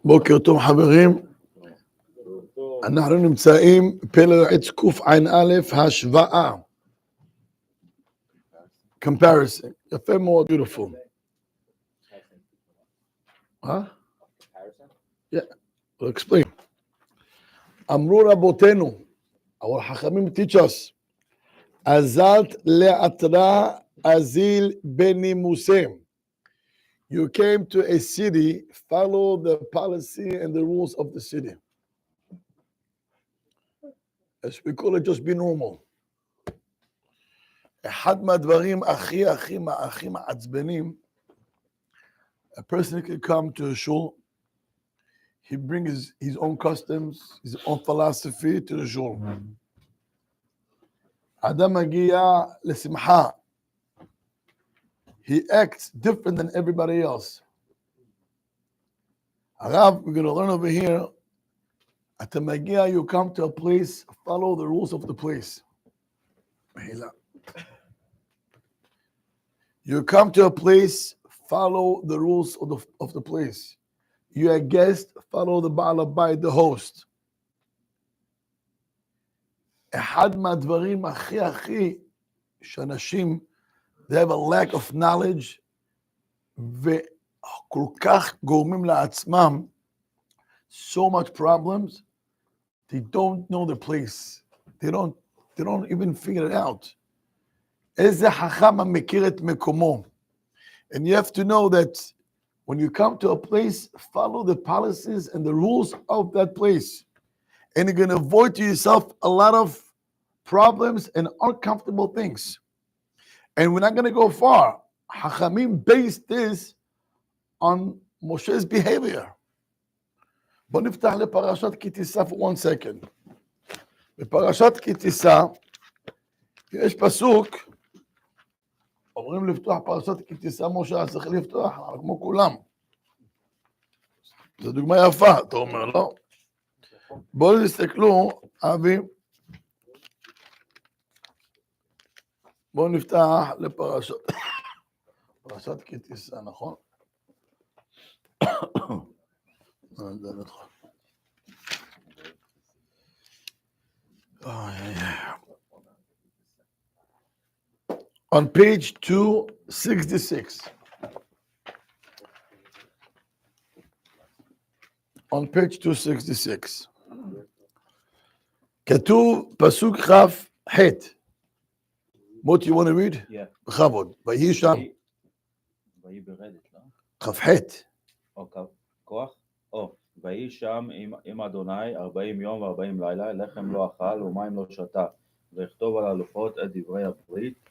בוקר טוב חברים, אנחנו נמצאים פלא יועץ קע"א השוואה, comparison, יפה מאוד, beautiful. Yeah, we'll explain. אמרו רבותינו, our חכמים teach us, עזלת לעתרה אזיל בנימוסים. You came to a city, follow the policy and the rules of the city. As we call it, just be normal. אחד מהדברים הכי מעצבנים, a person can come to a shul, he brings his own customs, his own philosophy to the shul. אדם מגיע לשמחה, he acts different than everybody else. Arav, we're going to learn over here, at the Magia, you come to a place, follow the rules of the place. You come to a place, follow the rules of the place. You're a guest, follow the Baal Bayit, the host. אחד מהדברים הכי שאנשים, they have a lack of knowledge, וכל כך גורמים לעצמם so much problems, they don't know the place. They don't even figure it out. איזה חכם מכיר את מקומו. And you have to know that when you come to a place, follow the policies and the rules of that place. And you're going to avoid to yourself a lot of problems and uncomfortable things. And we're not going to go far. Hachamim based this on Moshe's behavior. בוא נפתח לפרשת כי תישא for 1 second. בפרשת כי תישא, יש פסוק, אומרים לפתוח פרשת כי תישא משה, צריך לפתוח, כמו כולם. זו דוגמה יפה, אתה אומר, לא? בואו תסתכלו, אבי, בואו נפתח לפרשת, פרשת כי תישא, נכון? On page 266. On page 266. כתוב פסוק כ"ח. What you want to read? Yeah. בכבוד. ויהי שם. ויהי ברדת, לא? כ"ח. או כוח? או, ויהי שם עם אדוני 40 יום ו40 לילה, לחם לא אכל ומים לא שתה, ויכתוב על הלוחות את דברי הברית,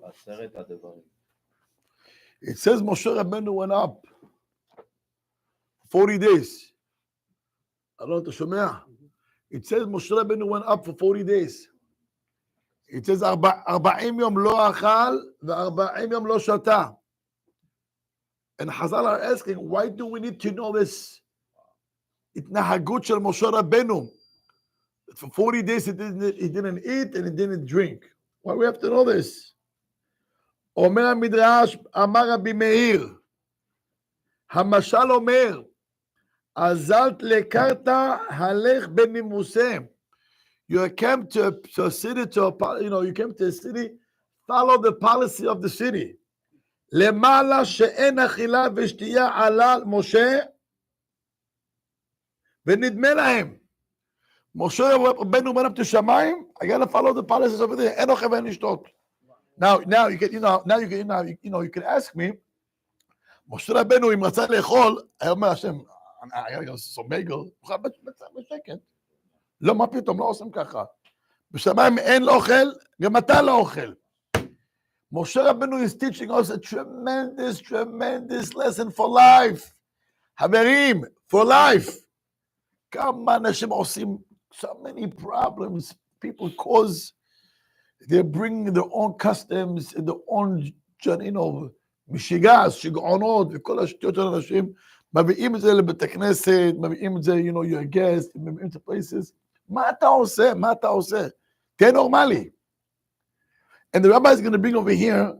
10 הדברים. It says Moshe Rabbeinu went up 40 days. I don't know, אתה שומע? It says Moshe Rabbeinu went up for 40 days. It says 40 יום לא אכל ו40 יום לא שתה. And Hazal are asking, why do we need to know this? התנהגות של משה רבנו. For 40 days he didn't eat and he didn't drink. Why do we have to know this? אומר המדרש, אמר רבי מאיר, המשל אומר, עזלת לקרת הלך בנימוסי. You came to a city, you came to a city, follow the policy of the city. למעלה שאין אכילה ושתייה עלה משה, ונדמה להם. משה רבנו went up to שמיים, I gotta follow the policies over there. אין אוכל ואין לשתות. Now you can ask me, משה רבנו אם רצה לאכול, היה אומר השם, I gotta go some bagel, בשקט. לא, מה פתאום, לא עושים ככה. בשמיים אין אוכל, גם אתה לא אוכל. Moshe Rabbeinu is teaching us a tremendous lesson for life. Haverim, for life. כמה אנשים עושים so many problems. People cause, they're bringing their own customs, their own, משיגס, שגעונות, וכל השטויות של אנשים, מביאים את זה לבית הכנסת, מביאים את זה, you're a guest, מביאים את זה places. מה אתה עושה? תהיה נורמלי. And the rabbi is going to bring over here,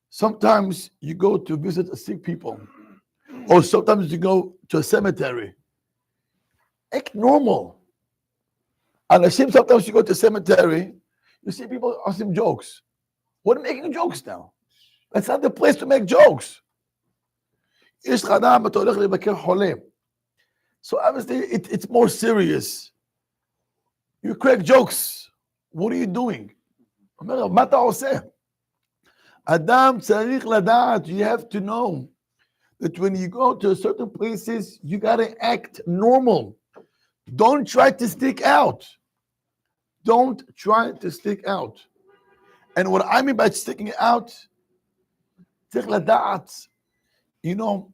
sometimes you go to visit a sick people. Or sometimes you go to a cemetery. Act normal. And sometimes you go to a cemetery, you see people asking jokes. What are you making jokes now? That's not the place to make jokes. So obviously it's more serious. You crack jokes. What are you doing? מה אתה עושה? אדם צריך לדעת, you have to know that when you go to certain places, you gotta act normal. Don't try to stick out. Don't try to stick out. And what I mean by sticking out, צריך לדעת, you know,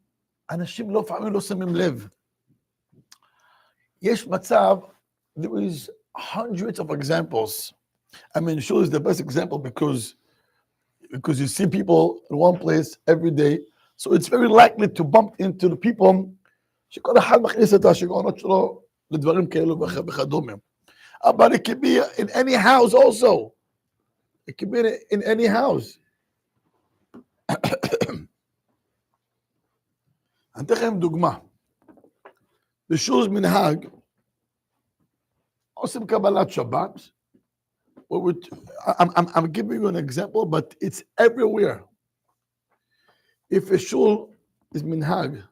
אנשים לא פעמים לא שמים לב. יש מצב, there is hundreds of examples. I mean, shul is the best example because you see people in one place every day, so it's very likely to bump into the people שכל אחד מכניס את השיגעונות שלו לדברים כאלו וכדומה. But it can be in any house also. It can be in any house. אני אתן לכם דוגמה. בשול מנהג, עושים קבלת שבת. I'm giving you an example, but it's everywhere. If a shul is minhag,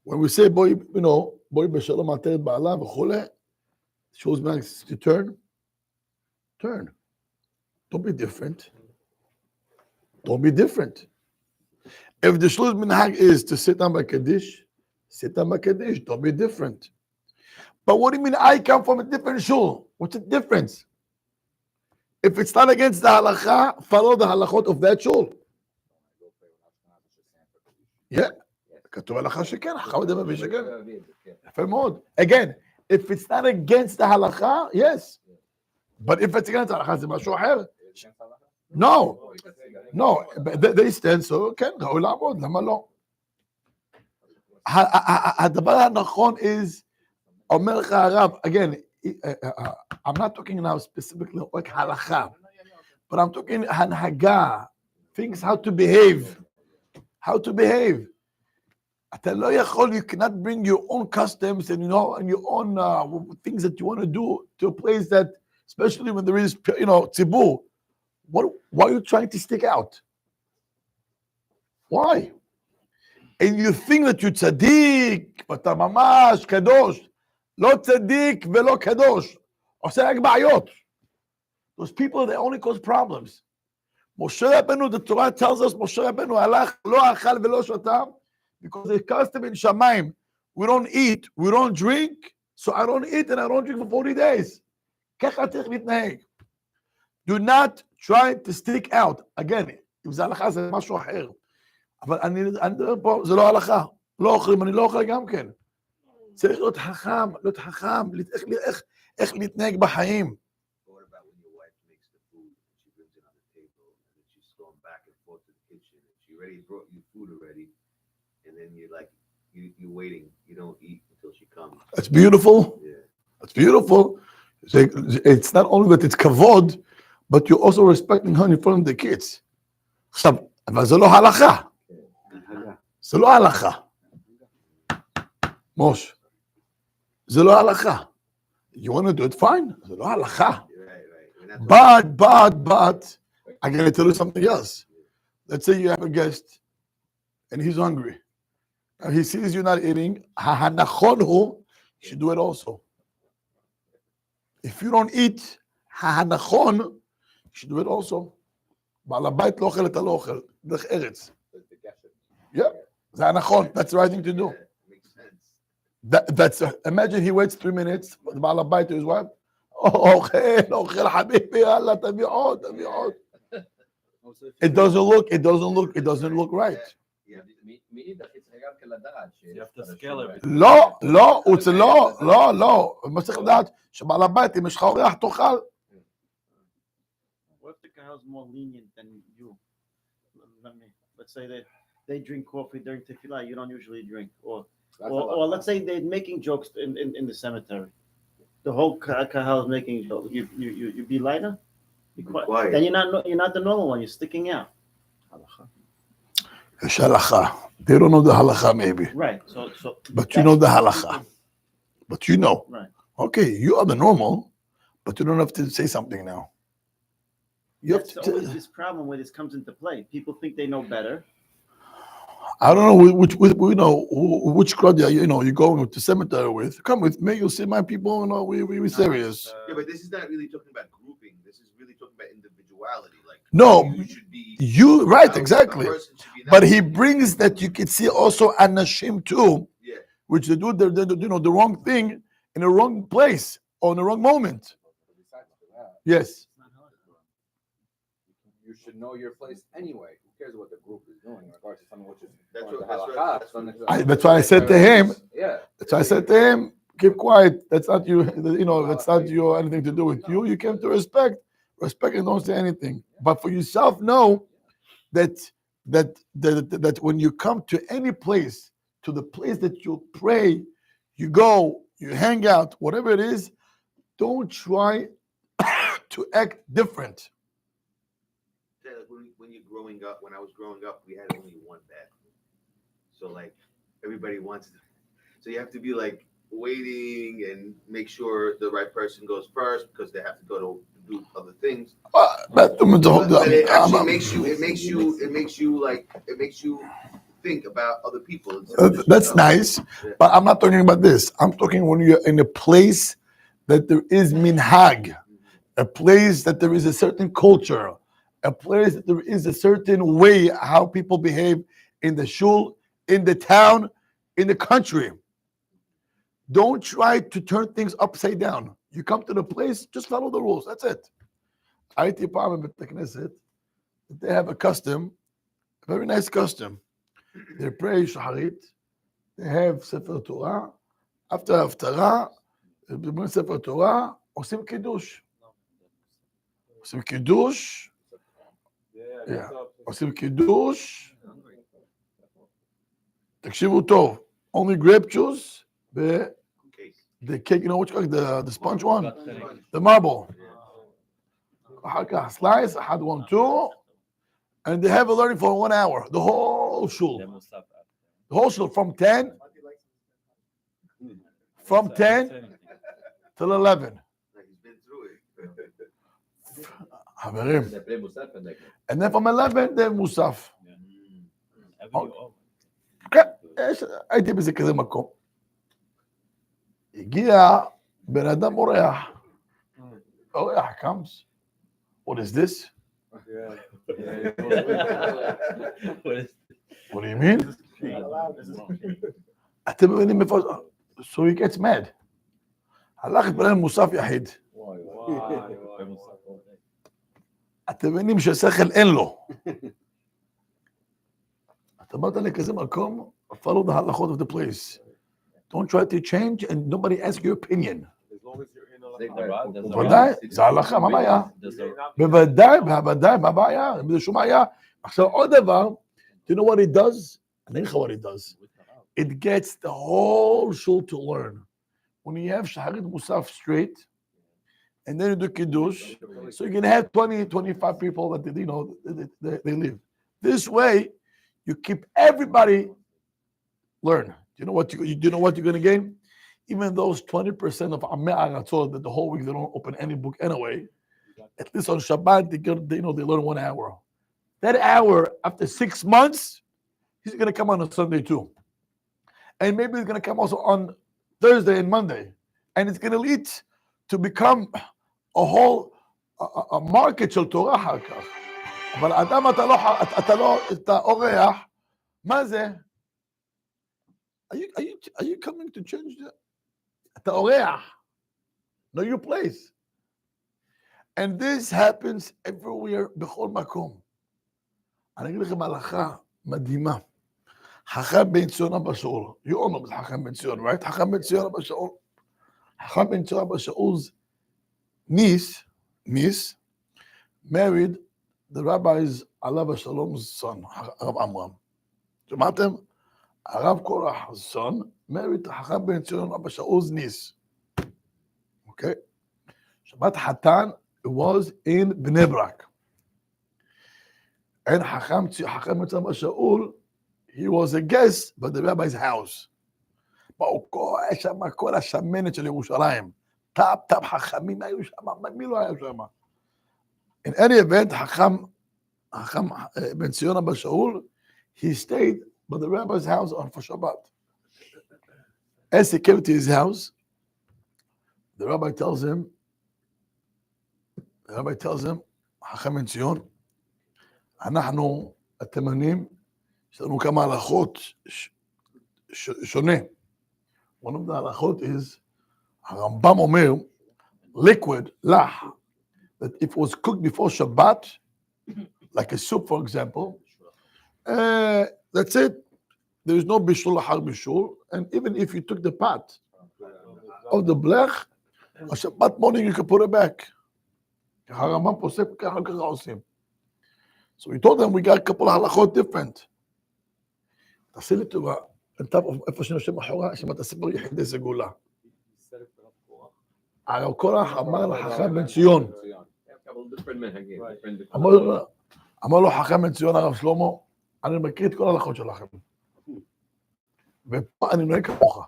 when we say boy, you know, boy b'shalom ateret ba'ala v'chole, shul's minhag is to turn. Don't be different. Don't be different. If the shul's minhag is to sit down by Kaddish, sit down by Kaddish. Don't be different. But what do you mean I come from a different shul? What's the difference? If it's not against the halacha, follow the halachot of that shul. Yeah. כתוב הלכה שכן, חכם מדבר בשכן. יפה מאוד. Again, if it's not against the halacha, yes. But if it's against the halacha, זה משהו אחר. No. They stand, so כן, ראוי לעמוד, למה לא? הדבר הנכון is, אומר לך הרב, again, I'm not talking now specifically like halacha, but I'm talking hanhaga, things how to behave. אתה לא יכול, you cannot bring your own customs and and your own things that you want to do to a place that, especially when there is, tzibur. Why are you trying to stick out? Why? And you think that you tzaddik, ואתה ממש קדוש. לא צדיק ולא קדוש. עושה רק בעיות. Those people, they only cause problems. משה רבנו, the Torah tells us, משה רבנו הלך, לא אכל ולא שתה, because the custom in Shamayim, we don't eat, we don't drink, so I don't eat and I don't drink for 40 days. ככה צריך להתנהג. Do not try to stick out. Again, אם זה הלכה זה משהו אחר. אבל אני מדבר פה, זה לא הלכה. לא אוכלים, אני לא אוכל גם כן. צריך להיות חכם, איך להתנהג בחיים. Brought you food already, and then you're waiting. You don't eat until she comes. That's beautiful. Yeah. That's beautiful. It's not only that it's kavod, but you're also respecting her in front of the kids. עכשיו, אבל זה לא הלכה. זה לא הלכה. מוש. זה לא הלכה. You want to do it fine? זה לא הלכה. But, I'm going to tell you something else. Let's say you have a guest and he's hungry. And he sees you not eating, you should do it also. If you don't eat, you should do it also. בעל הבית לא אוכל, אתה לא אוכל. דרך ארץ. Yeah, זה הנכון. That's the right thing to do. That's imagine he waits 3 minutes, בעל הבית to his wife. אוכל חביבי, יאללה, תביא עוד. It doesn't look right. You have to scale everything. לא. מה צריך לדעת? שבעל הבית, אם יש לך אורח, תאכל. What if the guy is more lenient than you? Let's say that they drink coffee during tefillah, you don't usually drink. Or let's say they're making jokes in the cemetery. The whole kahal is making jokes. You be lighter? Be quiet. Then you're not the normal one. You're sticking out. יש הלכה. They don't know the halacha maybe, Right. So but you know the that's- halacha. But you know. Right. Okay, you are the normal, but you don't have to say something now. You have That's to. always this problem where this comes into play. People think they know better. I don't know which crowd you're going with the cemetery with. Come with me, you'll see my people. We serious. Yeah, but this is not really talking about grouping. This is really talking about individuality. Like No, you should be you right how a exactly. person should be But not- he brings that you can see also anashim too, Yeah. which they do the wrong thing in the wrong place or in the wrong moment. Besides that, Yes. you should know your place anyway. Who cares what the group is doing in regards to something which is That's going what- to that's what- halakha, that's something what- That's why I said to him. Yeah. That's why I said to him, keep quiet. That's not you. That's not your anything to do with you. You came to respect and don't say anything. But for yourself, know that when you come to any place, to the place that you pray, you go, you hang out, whatever it is, don't try to act different. Yeah, like when you're growing up, when I was growing up, we had only one bathroom. So like everybody wants to, so you have to be like waiting and make sure the right person goes first because they have to go to do other things. But But it actually makes you think about other people. instead of just That's yourself. nice, but I'm not talking about this. I'm talking when you're in a place that there is minhag, a place that there is a certain culture, a place that there is a certain way how people behave in the shul, in the town, in the country. Don't try to turn things upside down. You come to the place, just follow the rules. That's it. IT Parliament, the Knesset, they have a custom, a very nice custom. They pray Shaharit, they have Sefer Torah. After Haftarah, they bring Sefer Torah, עושים קידוש. עושים קידוש, yeah. עושים קידוש. תקשיבו טוב, only grape juice, the cake, you know what you call it, the sponge one? The marble. אחר כך slice, אחד, 1, 2, and they have a learning for 1 hour, the whole shul. The whole shul from 10 till 11. Like he's been through it. חברים. They play Musaf and they And then from 11, they מוסף. הייתי בזה כזה מקום. הגיע בן אדם אורח. אורח comes. What is this? What do you mean? אתם מבינים איפה... So he gets mad. הלך להתפלל מוסף יחיד. אתם מבינים ששכל אין לו. אתה באת לכזה מקום, follow the halachot of the place. Don't try to change and nobody ask your opinion. בוודאי, זה הלכה, מה הבעיה? בוודאי, מה הבעיה? אין בזה שום בעיה. עכשיו עוד דבר, do you know what it does? אני אגיד לך what it does. It gets the whole shul to learn. When you have shaharit musaf straight, and then you do kiddush, so you can have 20, 25 people that they live. This way, you keep everybody learn. Do you know what you're going to gain? Even those 20% of Amei Aratzot that the whole week they don't open any book anyway, at least on Shabbat they learn 1 hour. That hour, after 6 months, he's going to come on a Sunday too. And maybe he's going to come also on Thursday and Monday. And it's going to lead to become a whole a market של תורה אחר כך. אבל אדם אתה אורח, מה זה? Are you coming to change that? אתה אורח. Know your place. And this happens everywhere, בכל מקום. אני אגיד לכם הלכה מדהימה. חכם בן ציון אבא שאול. You all know חכם בן ציון, right? חכם בן ציון אבא שאול. חכם בן ציון אבא שאול's niece married the rabbi's Alav Shalom's son, Rav Amram. שמעתם? הרב קורח's son married חכם בן ציון אבא שאול's niece. Okay? שבת חתן, it was in בני ברק. And חכם בן ציון אבא שאול, he was a guest by the rabbi's house. באו כל השמנת של ירושלים. טאפ חכמים היו שם, מי לא היה שם? In any event, חכם בן ציון אבא שאול, he stayed by the rabbi's house for Shabbat. As he came to his house, the rabbi tells him, חכם בן ציון, אנחנו התימנים, יש לנו כמה הלכות שונה. One of the halachot is, הרמב"ם אומר, liquid, lach, that if it was cooked before Shabbat, like a soup, for example, that's it. There is no bishul lahar bishul, and even if you took the pot of the blech, on Shabbat morning you can put it back. הרמב"ם פוסק ככה עושים. So we told them we got a couple of halachot different. תעשי לי טובה, איפה שנושם אחורה, שמעת הספר יחידי סגולה. הרב קורח אמר לחכם בן ציון. אמר לו חכם בן ציון הרב שלמה, אני מכיר את כל ההלכות שלכם. ופה אני נוהג כמוך.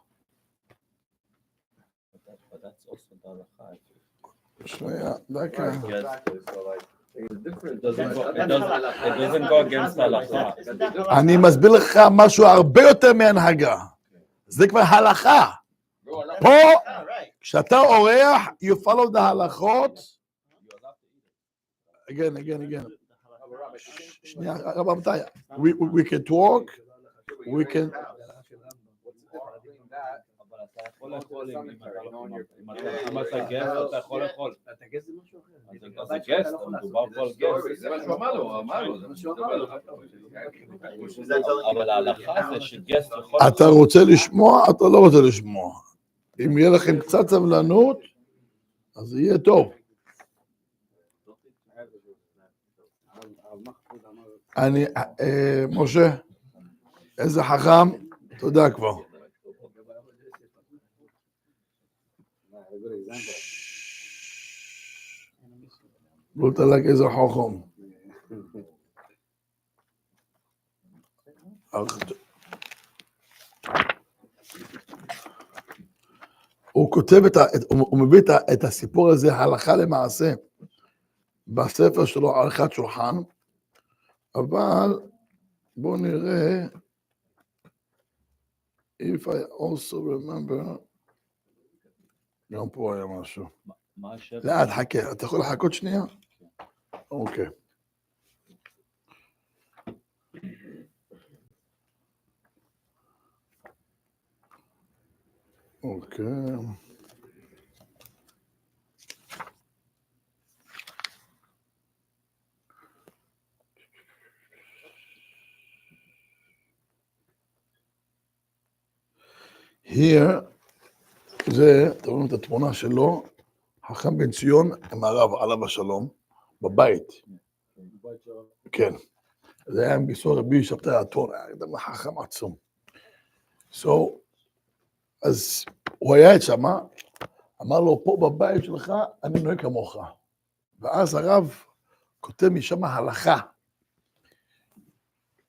שנייה, דקה. אני מסביר לך משהו הרבה יותר מהנהגה. זה כבר הלכה. פה, כשאתה אורח, you follow the הלכות. Again. שנייה, רבותיי. We can talk. We can... אם אתה גסט, אתה יכול לאכול. אתה גסט זה משהו אחר. זה גסט, מדובר פה על גסט. זה מה שהוא אמר לו, זה מה שהוא אמר לו. אבל ההלכה זה שגסט יכול... אתה רוצה לשמוע, אתה לא רוצה לשמוע. אם יהיה לכם קצת סבלנות, אז זה יהיה טוב. משה, איזה חכם, תודה כבר. לא תלק איזה חוכם. הוא כותב הוא מביא את הסיפור הזה הלכה למעשה בספר שלו עריכת שולחן, אבל בואו נראה, if I also remember, גם פה היה משהו. לאט, חכה, אתה יכול לחכות שנייה? אוקיי. אוקיי. Here, זה, אתם רואים את התמונה שלו, חכם בן ציון עם הרב עליו השלום, בבית. כן. זה היה עם ביסור רבי שבתאי התורה, היה אדם חכם עצום. אז הוא היה את שמה, אמר לו, פה בבית שלך, אני נוהג כמוך. ואז הרב כותב משם הלכה.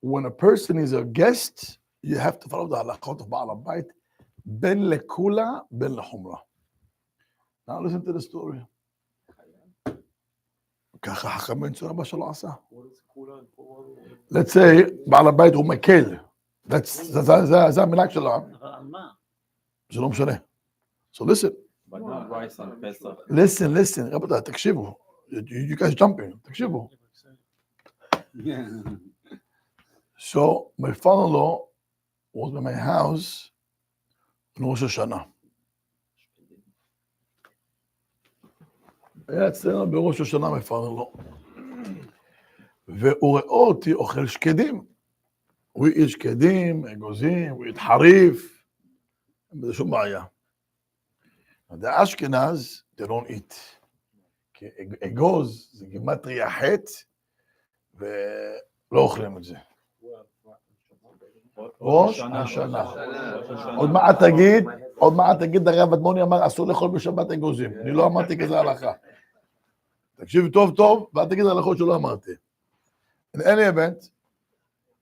When a person is a guest, you have to follow the halachot of בעל הבית, בין לקולה, בין לחומרה. Now listen to the story. ככה חכם בן ציון אבא שלו עשה. Let's say, בעל הבית הוא מקל. זה המנהג שלו. זה לא משנה. So listen. Listen, רבותיי, תקשיבו. You guys jumping, תקשיבו. So, my father-in-law was in my house ראש השנה. היה אצלנו בראש השנה מפרנר לו. והוא ראה אותי אוכל שקדים. הוא איש שקדים, אגוזים, הוא התחריף. אין בזה שום בעיה. The Ashkenaz, they don't eat. כי אגוז זה גימטריה חטא, ולא אוכלים את זה. ראש השנה. עוד מעט תגיד, הרב אדמוני אמר, אסור לאכול בשבת אגוזים. אני לא אמרתי כזה הלכה. תקשיב טוב, ואל תגיד הלכות שלא אמרתי. In any event,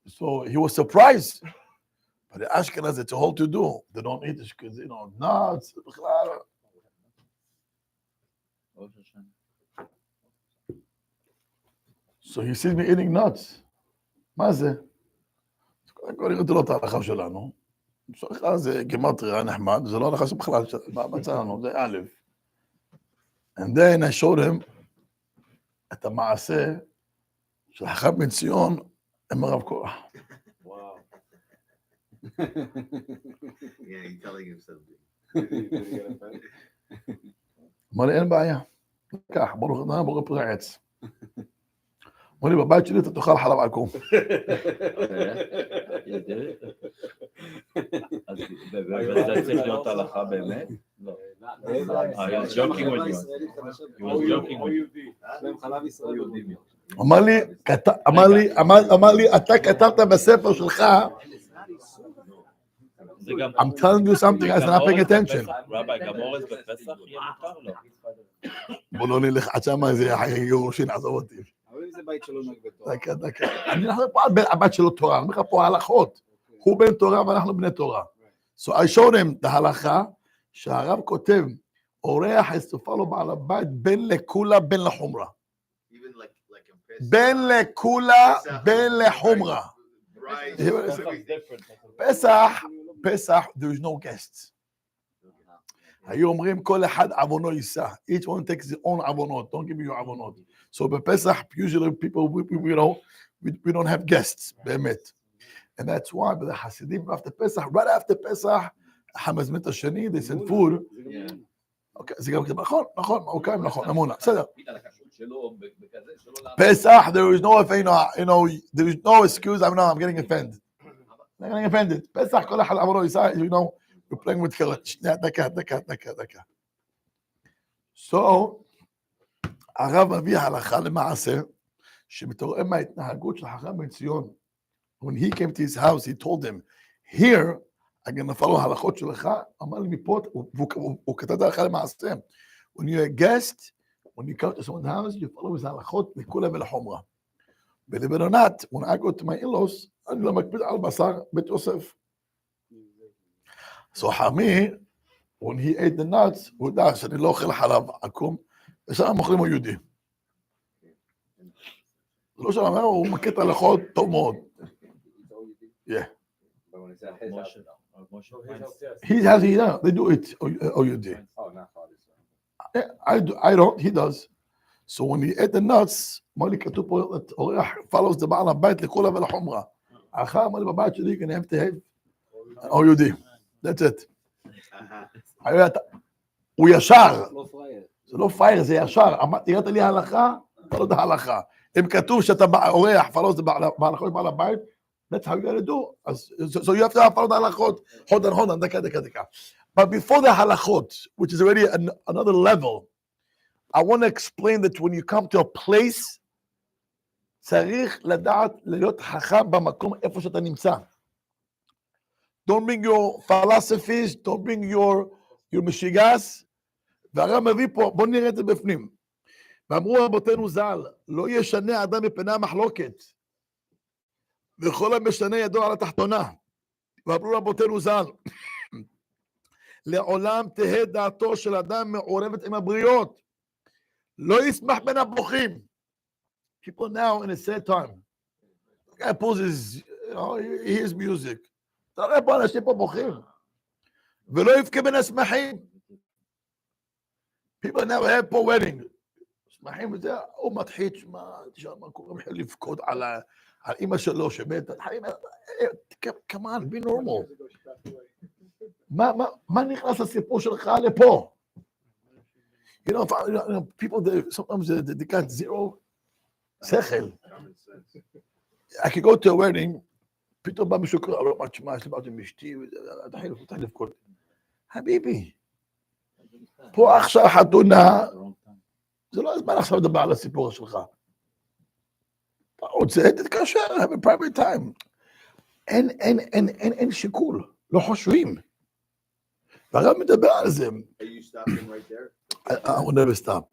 So he was surprised. But the Ashkenaz, it's a whole to do. They don't eat this because, nuts. So he sees me eating nuts. מה זה? קודם כל הראיתי לו את ההלכה שלנו. שלך זה גימטריה נחמד, זה לא הלכה שבכלל, בצע לנו, זה א'. And then I showed him את המעשה של חכם בן ציון עם הרב קורח. וואו. Yeah, you're telling him something. אמר לי, אין בעיה. לקח, ברוך פרי עץ. אמר לי, בבית שלי אתה תאכל חלב עקום. אז זה צריך להיות הלכה באמת? לא. I was joking with you. He was joking with you. אמר לי, אתה כתבת בספר שלך, I'm telling you something, I'm not paying attention. רבי, גם אורז בפסח יהיה מותר לו. בוא לא נלך עד שמה איזה יורשין, עזוב אותי. אבל אם זה בית שלו נהג בתורה. דקה. אני הולך פה על הבת שלו תורה, אני אומר לך פה הלכות. הוא בן תורה ואנחנו בני תורה. So I showed him את ההלכה, שהרב כותב, אורח יסופר לו בעל הבית בין לקולה בין לחומרה. בין לקולה בין לחומרה. פסח, there is no guests. היו אומרים כל אחד עוונו יישא. Each one takes his own עוונות. Don't give me your עוונות. So בפסח, usually people, we don't have guests, באמת. And that's why, but the Hasidim after Pesach, right after Pesach, המזמין השני, they send food. אוקיי, זה גם כזה, נכון, אמונה, בסדר. Pesach, there is no, there is no excuse, I'm getting offended. I'm getting offended. Pesach, כל אחד עברו יישא, we're playing with קהילת. שנייה, דקה. So, הרב מביא הלכה למעשה, שמתעורר מההתנהגות של חכם בן ציון. When he came to his house, he told him, here, I'm going to follow הלכות שלך, אמר לי מפה, הוא כתב את ההלכה למעשה. When you're a guest, when you come to someone's house, you follow his הלכות לכולה ולחומרה. Believe it or not, when I go to my in-laws, אני לא מקפיד על בשר בית יוסף. So חמי, when he ate the nuts, הוא יודע שאני לא אוכל חלב עקום, ושם מוכרים הוא יהודי. זה לא שאלה, הוא מכיר את ההלכות טוב מאוד. Yeah. He has it, yeah, they do it, or you do. I don't, he does. So when he ate the nuts, אמר כתוב פה, אורח follows the בעל הבית לכולה ולחומרה. אחר אמר לי בבית שלי, can I have to have, or you do. That's it. הוא ישר. זה לא פייר, זה ישר. תראית לי ההלכה, אתה לא יודע ההלכה. אם כתוב שאתה אורח, follows the בעל הבית, that's how you gotta do. So you have to follow the halachot. Hold on, deka. But before the halachot, which is already another level, I want to explain that when you come to a place, צריך לדעת להיות חכם במקום איפה שאתה נמצא. Don't bring your philosophies, don't bring your משוגס. והרב מביא פה, בוא נראה את זה בפנים. ואמרו רבותינו ז"ל, לא ישנה אדם מפני המחלוקת. וכל המשנה ידו על התחתונה. ואמרו רבותינו ז"ל, לעולם תהא דעתו של אדם מעורבת עם הבריות. לא ישמח בין הבוכים. People now in a sad time. The guy pulls his, he hears music. אתה רואה פה אנשים פה בוכים. ולא יבכה בין השמחים. People now have פה wedding. שמחים וזה, הוא מתחיל, תשמע, מה קוראים לך לבכות על אמא שלו שמתה. Come on, be normal. מה נכנס לסיפור שלך לפה? You know, people, sometimes they got zero שכל. I could go to a wedding, פתאום בא מישהו קורא, לא, מה תשמע, יש לי בעצם אשתי, תתחיל לבכות. חביבי, פה עכשיו חתונה, זה לא הזמן עכשיו לדבר על הסיפור שלך. אתה רוצה, תתקשר, have a private time. אין שיקול, לא חושבים. והרב מדבר על זה. I will never stop.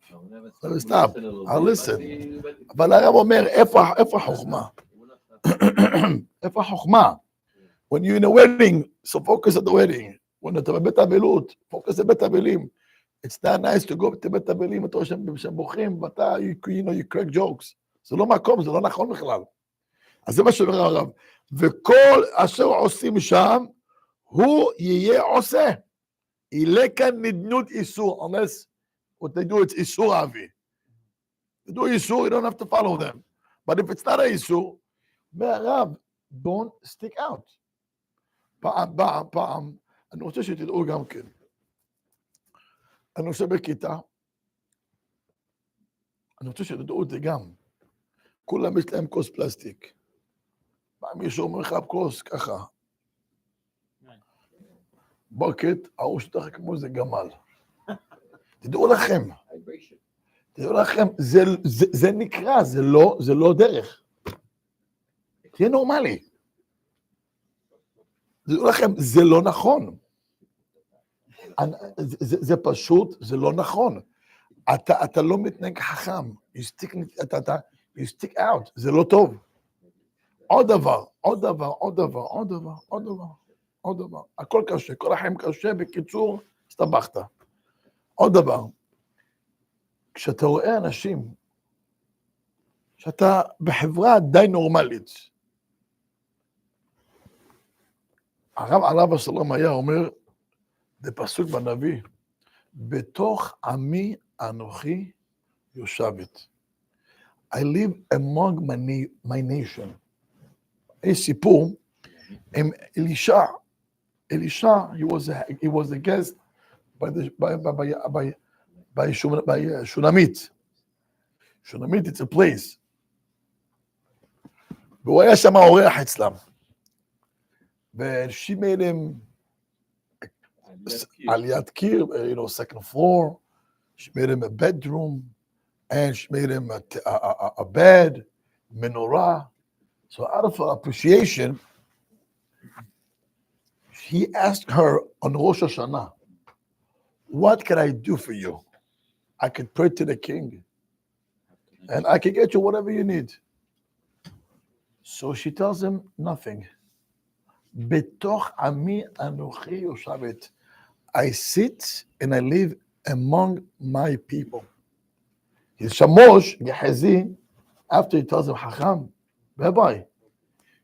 I'll listen. אבל הרב אומר, איפה החוכמה? איפה החוכמה? When you're in a wedding, so focus on the wedding. When אתה בבית אבלות, focus על בית אבלים. It's not nice to go to בית אבלים, אתה רואה שהם בוכים, ואתה, you crack jokes. זה לא מקום, זה לא נכון בכלל. אז זה מה שאומר הרב. וכל אשר עושים שם, הוא יהיה עושה. יהיה כאן נדנות איסור, unless what they do, it's איסור אבי. They do איסור, you don't have to follow them. But if it's not a איסור, מהרב, don't stick out. פעם, אני רוצה שתדעו גם כן. אני עושה בכיתה, אני רוצה שתדעו את זה גם. כולם יש להם כוס פלסטיק. מישהו אומר לך כוס ככה. בקט, ההוא שותך כמו זה גמל. תדעו לכם, זה נקרא, זה לא דרך. תהיה נורמלי. תדעו לכם, זה לא נכון. זה פשוט, זה לא נכון. אתה לא מתנהג חכם. You stick out, זה לא טוב. עוד דבר. הכל קשה, כל החיים קשה, בקיצור, הסתבכת. עוד דבר, כשאתה רואה אנשים, שאתה בחברה די נורמלית, הרב עליו השלום היה אומר, זה פסוק בנביא, בתוך עמי אנוכי יושבת. I live among my nation. יש סיפור עם אלישע. אלישע, he was a guest by שונמית. שונמית, it's a place. והוא היה שם אורח אצלם. she made him עליית קיר, second floor. She made him a bedroom. And she made him a bed, menorah. So out of appreciation, he asked her on Rosh Hashanah, what can I do for you? I can pray to the king, and I can get you whatever you need. So she tells him nothing. Betoch ami anochi yoshavet. I sit and I live among my people. Shamosh, Gehazi, after he tells him, Hacham, Rabbi,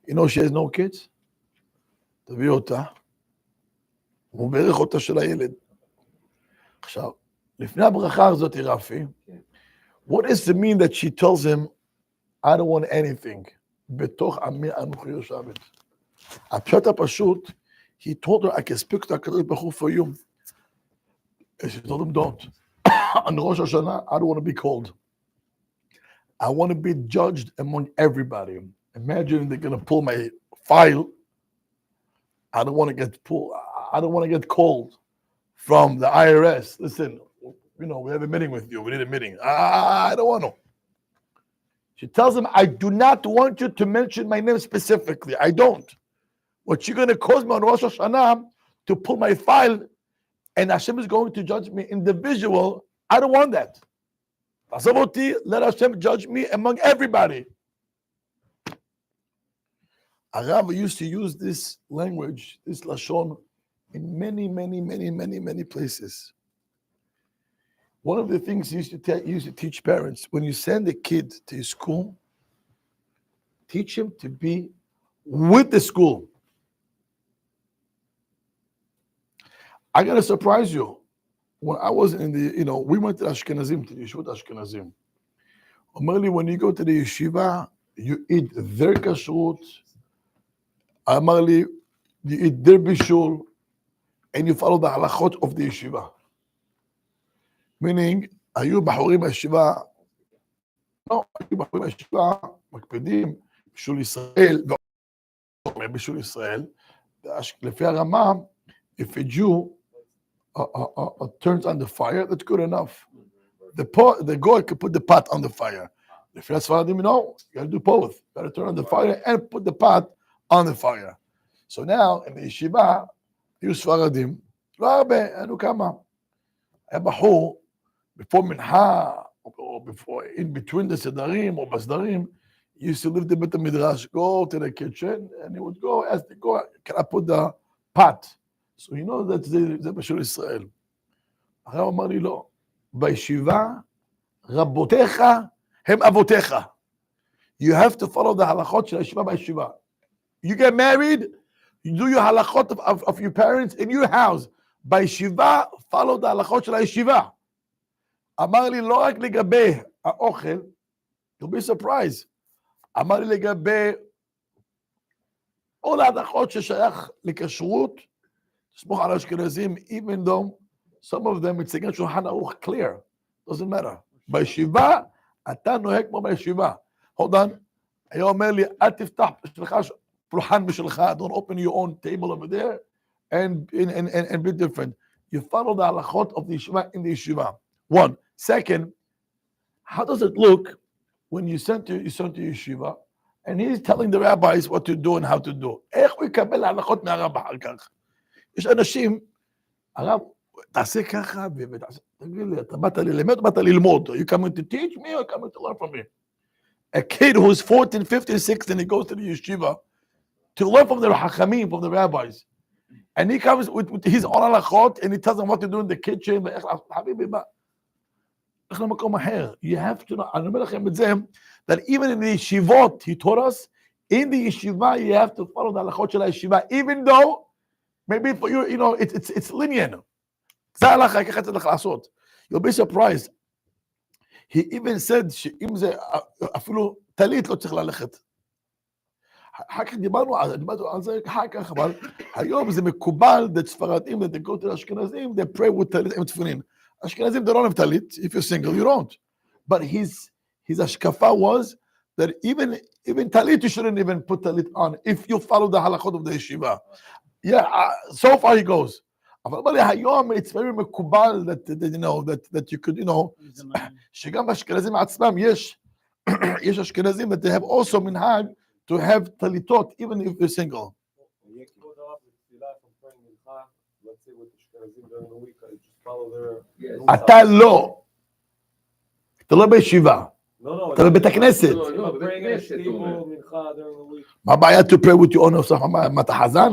you know she has no kids? תביא אותה, הוא ברך אותה של הילד. עכשיו, לפני הברכה הזאת, רפי, what does it mean that she tells him, I don't want anything, בתוך עמי אנוכי יושבת? הפשט הפשוט, he told her, I can speak to הקדוש ברוך הוא for you. And she told him, don't. On Rosh Hashanah, I don't want to be called. I want to be judged among everybody. Imagine they're going to pull my file. I don't want to get pulled. I don't want to get called from the IRS. Listen, we have a meeting with you. We need a meeting. I don't want to. She tells him, I do not want you to mention my name specifically. I don't. What you're going to cause me on Rosh Hashanah to pull my file, and Hashem is going to judge me individual. I don't want that. Let Hashem judge me among everybody. Arav used to use this language, this lashon, in many places. One of the things he used to teach parents, when you send a kid to his school, teach him to be with the school. I'm going to surprise you. When I was in the, we went to Ashkenazim, to the Yeshivot Ashkenazim. Normally, when you go to the yeshiva, you eat their kashrut. Normally, you eat their bishul, and you follow the halachot of the yeshiva. Meaning, היו בחורים בישיבה, היו בחורים בישיבה, מקפידים, בישול ישראל, בישול ישראל, לפי הרמה, if a Jew turns on the fire, that's good enough. The goy could put the pot on the fire. If you're Sfaradim, you got to do both. You got to turn on the fire and put the pot on the fire. So now, in the yeshiva, היו ספרדים, לא הרבה, היו כמה. היה בחור, before minha, or before, in between the sedarim or basdarim, He used to live in the midrash, go to the kitchen, and he would go, ask the go, can I put the pot? So you know that זה בשביל ישראל. הרב אמר לי לא, בישיבה, רבותיך הם אבותיך. You have to follow the halachot של הישיבה בישיבה. You get married, you do your halachot of your parents in your house. בישיבה, follow the halachot של הישיבה. אמר לי לא רק לגבי האוכל, you'll be surprised. אמר לי לגבי all ההלכות ששייך לכשרות, תסמוך על האשכנזים, even though some of them it's against שולחן ערוך clear, doesn't matter. בישיבה, אתה נוהג כמו בישיבה. hold on, היה אומר לי, אל תפתח שלך פולחן בשלך, don't open your own table over there, and be different. You follow the halachot of the yeshiva in the yeshiva. One. Second, how does it look when you send to yeshiva, and he's telling the rabbis what to do and how to do? איך הוא יקבל ההלכות מהרב אחר כך? יש אנשים, הרב, תעשה ככה, תגיד לי, אתה באת ללמד או באת ללמוד? Are you coming to teach me or coming to learn from me? A kid who's 14, 15, 16, he goes to the yeshiva to learn from the hachamim, from the rabbis. And he comes with his own halachot, and he tells them what to do in the kitchen. You have to know, I remember that even in the yeshivot, he taught us, in the yeshiva, you have to follow the halachot shel yeshiva, even though, maybe for you, it's lenient. You'll be surprised. He even said, שאם זה אפילו טלית לא צריך ללכת. אחר כך דיברנו על זה אחר כך, אבל היום זה מקובל, that ספרדים, that they go to אשכנזים, they pray with טלית עם תפילין. אשכנזים, they don't have טלית, if you're single, you don't. But his השקפה was that even טלית, you shouldn't even put טלית on, if you follow the halachot of the yeshiva. Yeah, so far he goes. אבל היום it's very מקובל that you could, שגם באשכנזים עצמם יש אשכנזים that they have also מנהג to have טליתות, even if they're single. אתה לא בישיבה, אתה בבית הכנסת. מה הבעיה to pray with your own self? מה אתה חזן?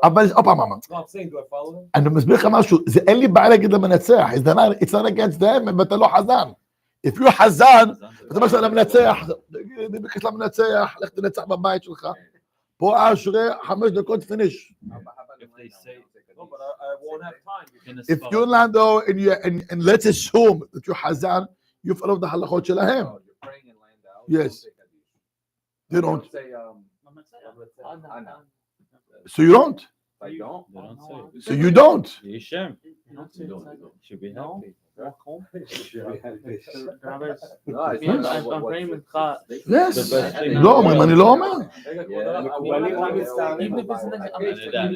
אבל עוד פעם, אני מסביר לך משהו, אין לי בעיה להגיד למנצח, it's not against them, ואתה לא חזן. if you're חזן, אתה אומר שאתה מנצח, אני בקש למנצח, לך תנצח בבית שלך, פה אשרי 5 דקות finish. If you Lando and let's assume that you're Hazan, you follow the halachot שלהם. Yes. They don't. So you don't. So you don't. Should be happy. Yes. לא אומרים, אני לא אומר.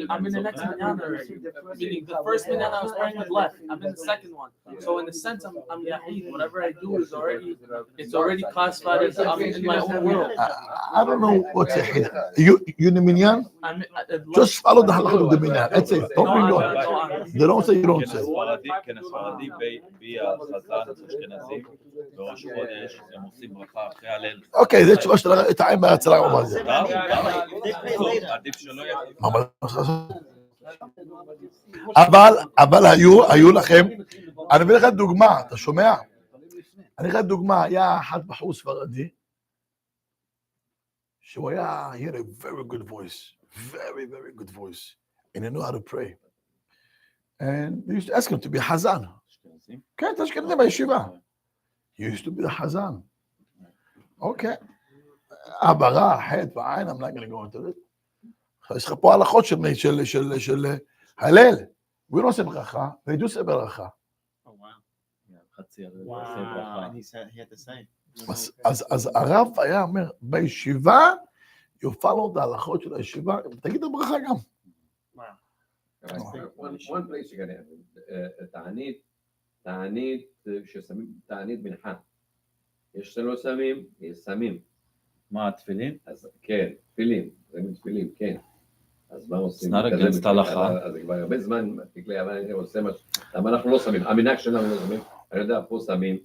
I'm in the next minyan already. Meaning the first minyan I was praying with left. I'm in the second one. So in a sense, I'm yahid. Whatever I do is already classified as I'm in my own world. I don't know what's yahid. You in the minyan? Just follow the halachot of the minyan. That's it. Don't bring your. They don't say you don't say. הספרדי בי החזן אשכנזים בראש חודש, הם עושים ברכה אחרי הלל. אוקיי, זו תשובה של טעם בהצלה או מה זה. עדיף שלא יחליף. אבל היו לכם, אני מביא לך דוגמה, אתה שומע? אני אגיד לך דוגמה, היה אחד בחור ספרדי, שהוא היה, he had a very good voice, very, very good voice, and he knew how to pray. And they used to ask him to be Hazan. כן, אתה אשכנזים בישיבה. He used to be the Hazan. Okay. עברה, חטא ועין, I'm not going to go into it. יש לך פה הלכות של הלל. We don't say ברכה, they do say ברכה. Oh, wow. חצי הלל. Wow. And he had to say. אז הרב היה אומר, בישיבה, you follow the הלכות של הישיבה, תגיד הברכה גם. One place you gotta have תענית ששמים, תענית מנחה. יש שלא שמים, יש שמים. מה, תפילין? אז כן, תפילין, כן. אז מה עושים? It's not against הלכה. אז כבר הרבה זמן, אבל אני עושה משהו, אבל אנחנו לא שמים, המנהג שלנו לא שמים, אני יודע, פה שמים,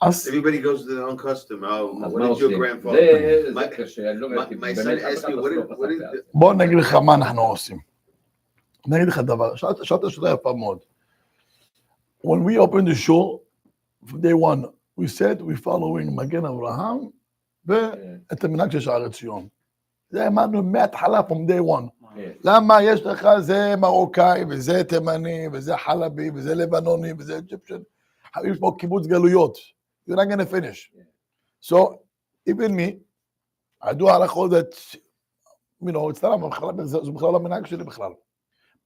אז Everybody goes to their own custom. Oh, אז what מה did your עושים? grandfather? זה קשה, אני לא ראיתי. My son באמת, asked אף אחד me, לא what עשה is את זה. בוא נגיד לך מה אנחנו עושים. אני אגיד לך דבר, שאלת שאלה יפה מאוד. When we opened the shul, from day one, we said we following מגן אברהם ואת המנהג של שערי ציון. זה האמנו מההתחלה, from day one. כן. למה יש לך זה מרוקאי, וזה תימני, וזה חלבי, וזה לבנוני, וזה אג'יפשן. יש פה קיבוץ גלויות. You're not going to finish. So, even me, I do הלכות that, you know, it's not, זה בכלל לא המנהג שלי בכלל.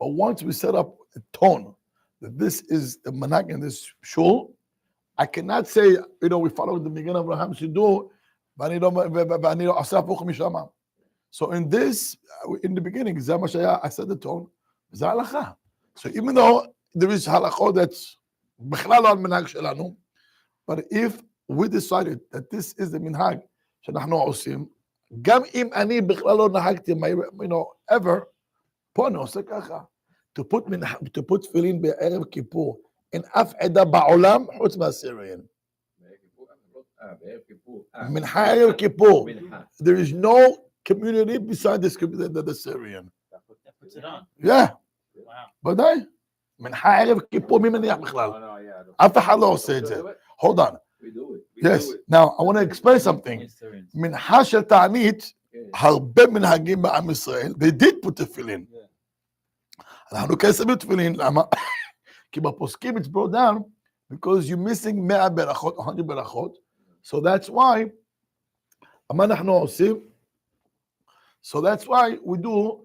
But once we set up a tone that this is the manhag in this shul, I cannot say, you know, we follow the Migran Abraham Siddur, ואני לא עושה הפוך משם. So in this, in the beginning, זה מה שהיה, I set the tone, זה הלכה. So even though there is halachot that's בכלל לא המנהג שלנו, but if we decided that this is the minhag שאנחנו עושים, גם אם אני בכלל לא נהגתי, you know, ever, פה אני עושה ככה. To put תפילין בערב כיפור, אין אף עדה בעולם חוץ מהסיריין. מנחה ערב כיפור. There is no community beside the Syrian. Puts it on. Yeah, Wow. ודאי. מנחה ערב כיפור, מי מניח בכלל? אף אחד לא עושה את זה. Hold on. Yes. Now, I want to explain something. מנחה של תענית, הרבה מנהגים בעם ישראל, they did put תפילין. אנחנו כסף בתפילין, למה? כי בפוסקים it's brought down, because you're missing 100 ברכות, 100 ברכות, so that's why, מה אנחנו עושים? So that's why we do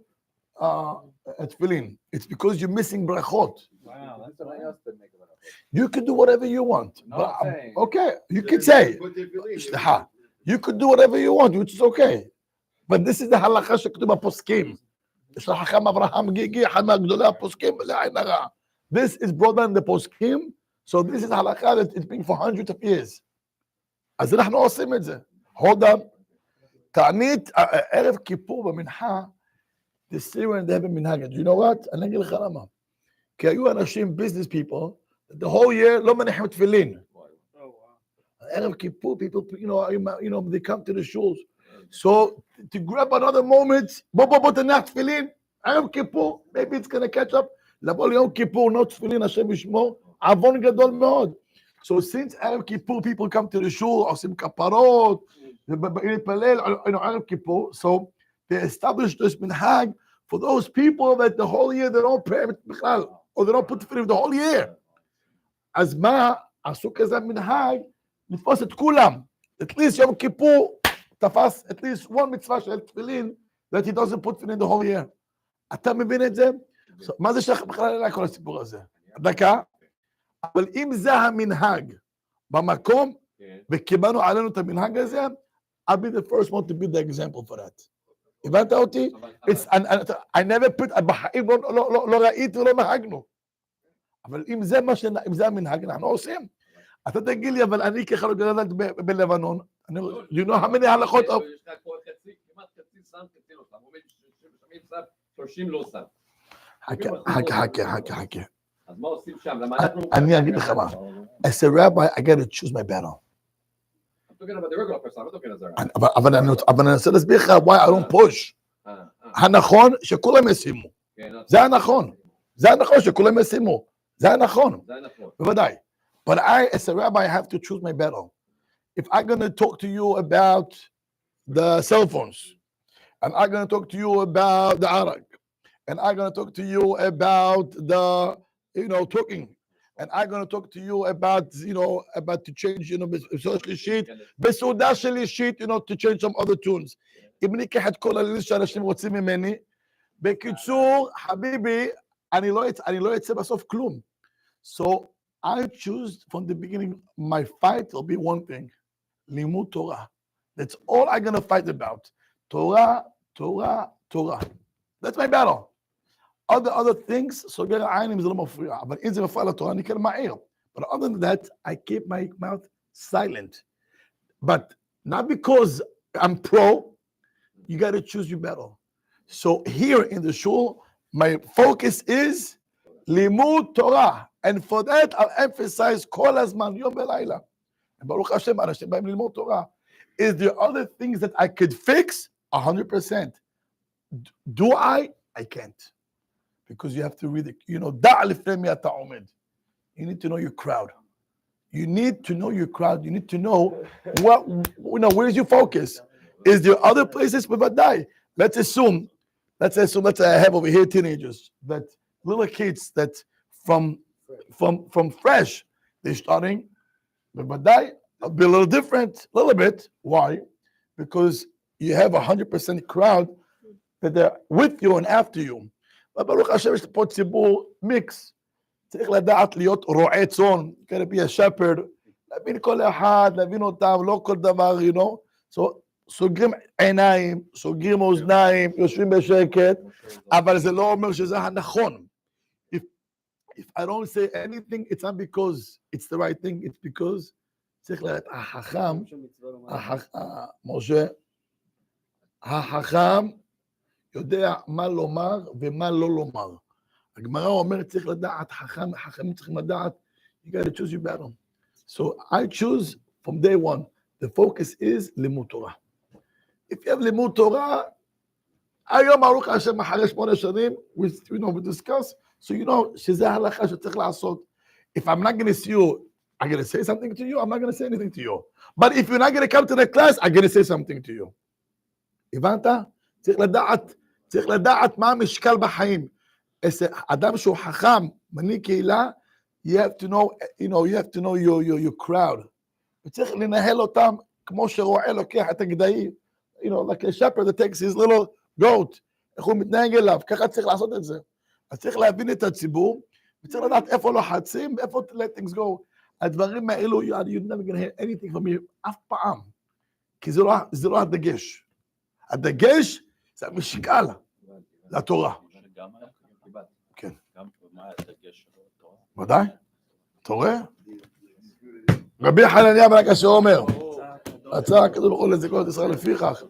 תפילין. It's because you're missing ברכות. Wow. That's Somebody else didn't make it up. You can do whatever you want. No, But, I'm saying- okay, you can say, Put their tefillin. סליחה, you could do whatever you want, which is okay. But this is the הלכה שכתוב בפוסקים. יש לך חכם אברהם גיגי, אחד מהגדולי הפוסקים, לעין הרע. This is brought down in the poskim, so this is halakha that it's been for hundreds of years. אז אנחנו עושים את זה. Hold up. תענית, ערב כיפור במנחה, the Syrian, they have a מנהג. You know what? אני אגיד לך למה. כי היו אנשים, business people, the whole year לא מניחים תפילין. ערב כיפור, people, you know, they come to the shuls. So, to grab another moment, בוא תניח תפילין, ערב כיפור, maybe it's going to catch up. לבוא ליום כיפור, לא תפילין, השם ישמור, עוון גדול מאוד. So since ערב כיפור, people come to the shul, עושים כפרות, ובאים להתפלל, ערב כיפור, so they established this minhag for those people that the whole year they don't pray בכלל, or they don't put tefillin the whole year. אז מה, עשו כזה מנהג, לתפוס את כולם. At least יום כיפור, תפס at least one מצווה של תפילין, that he doesn't put tefillin the whole year. אתה מבין את זה? מה זה שייך בכלל אליי כל הסיפור הזה? דקה, אבל אם זה המנהג במקום, וקיבלנו עלינו את המנהג הזה, I'll be the first one to be the example for that. הבנת אותי? I never put, בחיים לא ראיתי ולא נהגנו. אבל אם זה המנהג, אנחנו עושים. אתה תגיד לי, אבל אני ככה לא גדלת בלבנון, you know how many הלכות of... יש לך פה כמעט חצי שם, חצי לא שם. עומד 30 לא שם. חכה. אז מה עושים שם? למה אנחנו... אני אגיד לך מה. As a rabbi, I got to choose my battle. I'm talking about the regular person, I'm not talking about the... אבל אני רוצה להסביר לך why I don't push. הנכון שכולם ישימו. זה הנכון. זה הנכון שכולם ישימו. זה הנכון. בוודאי. But I, as a rabbi, have to choose my battle. If I'm going to talk to you about the cell phones, and I'm going to talk to you about the Arak, and I'm going to talk to you about the, talking, and I'm going to talk to you about, about to change, social sheet, בסעודה שלישית, to change some other tunes. אם אני אקח את כל הלילה שאנשים רוצים ממני, בקיצור, חביבי, אני לא אצא בסוף כלום. So, I choose from the beginning, my fight will be one thing, לימוד תורה. That's all I'm going to fight about. Torah. That's my battle. Other things, סוגר העיניים זה לא מפריע, אבל אם זה מפריע לתורה, אני כן מעיר. But other than that, I keep my mouth silent. But not because I'm pro, you got to choose your battle. So here in the shul, my focus is limud Torah. And for that, I'll emphasize כל הזמן, יום ולילה. ברוך השם, אנשים באים ללמוד תורה. Is there other things that I could fix? 100%. Do I? I can't. Because you have to read it. דע לפני מי אתה עומד. You need to know your crowd. You need to know your crowd. You need to know where's your focus. Is there other places? But die. Let's assume let's I have over here teenagers, that little kids that from fresh, they're starting, but die, it'll be a little different, a little bit. Why? Because you have 100% crowd that they're with you and after you. But Baruch Hashem, יש פה ציבור mix. צריך לדעת להיות רועה צאן, gotta be a shepherd, להבין כל אחד, להבין אותם, לא כל דבר, so, סוגרים עיניים, סוגרים אוזניים, יושבים בשקט, אבל זה לא אומר שזה הנכון. If I don't say anything, it's not because it's the right thing, it's because צריך לדעת, החכם, משה, החכם יודע מה לומר ומה לא לומר. הגמרא אומרת, צריך לדעת, חכמים צריכים לדעת, you got to choose your battle. So I choose from day one, the focus is לימוד תורה. If you have לימוד תורה, היום ברוך השם אחרי 8 שנים, we discuss, so שזה ההלכה שצריך לעשות. If I'm not going to see you, I'm going to say something to you, I'm not going to say anything to you. But if you're not going to come to the class, I'm going to say something to you. הבנת? צריך לדעת מה המשקל בחיים. אדם שהוא חכם, מנהיג קהילה, you have to know, you have to know your crowd. וצריך לנהל אותם כמו שרועה לוקח את הגדיים. Like a shepherd that takes his little goat, איך הוא מתנהג אליו, ככה צריך לעשות את זה. אז צריך להבין את הציבור, וצריך לדעת איפה לוחצים, ואיפה to let things go. הדברים האלו, you're never going to hear anything from me, אף פעם. כי זה לא הדגש. הדגש זה המשקל לתורה. כן. ודאי, אתה רואה? רבי חנניה בן עקשיא אומר, רצה הקדוש ברוך הוא לזכות את ישראל לפיכך,